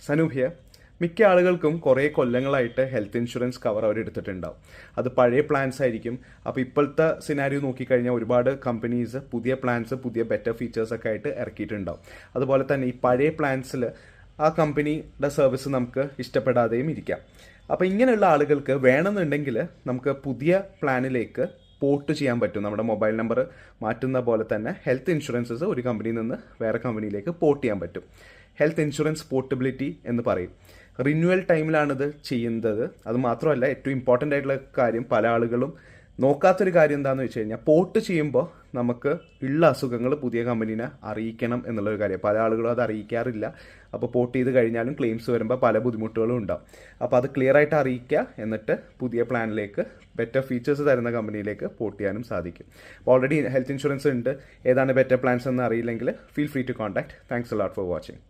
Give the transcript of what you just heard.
Sanoop here. മിക്ക ആളുകൾക്കും കുറേ കൊല്ലങ്ങളായിട്ട് ഹെൽത്ത് ഇൻഷുറൻസ് കവർ അവർ എടുത്തിട്ടുണ്ടാവും. അത് പഴയ പ്ലാൻസ് ആയിരിക്കും. അപ്പോൾ ഇപ്പോഴത്തെ സിനാരിയോ നോക്കിക്കഴിഞ്ഞാൽ ഒരുപാട് കമ്പനീസ് പുതിയ പ്ലാൻസ്, പുതിയ ബെറ്റർ ഫീച്ചേഴ്സ് ഒക്കെ ആയിട്ട് ഇറക്കിയിട്ടുണ്ടാവും. അതുപോലെ തന്നെ ഈ പഴയ പ്ലാൻസിൽ ആ കമ്പനിയുടെ സർവീസ് നമുക്ക് ഇഷ്ടപ്പെടാതെയും ഇരിക്കാം. അപ്പോൾ ഇങ്ങനെയുള്ള ആളുകൾക്ക് വേണമെന്നുണ്ടെങ്കിൽ നമുക്ക് പുതിയ പ്ലാനിലേക്ക് പോർട്ട് ചെയ്യാൻ പറ്റും. നമ്മുടെ മൊബൈൽ നമ്പർ മാറ്റുന്ന പോലെ തന്നെ ഹെൽത്ത് ഇൻഷുറൻസസ് ഒരു കമ്പനിയിൽ നിന്ന് വേറെ കമ്പനിയിലേക്ക് പോർട്ട് ചെയ്യാൻ പറ്റും. ഹെൽത്ത് ഇൻഷുറൻസ് പോർട്ടബിലിറ്റി എന്ന് പറയും. റിന്യൂവൽ ടൈമിലാണിത് ചെയ്യുന്നത്. അത് മാത്രമല്ല, ഏറ്റവും ഇമ്പോർട്ടൻ്റ് ആയിട്ടുള്ള കാര്യം, പല ആളുകളും നോക്കാത്തൊരു കാര്യം എന്താണെന്ന് വെച്ച് കഴിഞ്ഞാൽ, പോർട്ട് ചെയ്യുമ്പോൾ നമുക്ക് ഉള്ള അസുഖങ്ങൾ പുതിയ കമ്പനീനെ അറിയിക്കണം എന്നുള്ളൊരു കാര്യം. പല ആളുകളും അത് അറിയിക്കാറില്ല. അപ്പോൾ പോർട്ട് ചെയ്ത് കഴിഞ്ഞാലും ക്ലെയിംസ് വരുമ്പോൾ പല ബുദ്ധിമുട്ടുകളും ഉണ്ടാവും. അപ്പോൾ അത് ക്ലിയർ ആയിട്ട് അറിയിക്കുക, എന്നിട്ട് പുതിയ പ്ലാനിലേക്ക് ബെറ്റർ ഫീച്ചേഴ്സ് തരുന്ന കമ്പനിയിലേക്ക് പോർട്ട് ചെയ്യാനും സാധിക്കും. അപ്പോൾ ഓൾറെഡി ഹെൽത്ത് ഇൻഷുറൻസ് ഉണ്ട്, ഏതാണ് ബെറ്റർ പ്ലാൻസ് എന്ന് അറിയില്ലെങ്കിൽ feel free to contact. Thanks a lot for watching.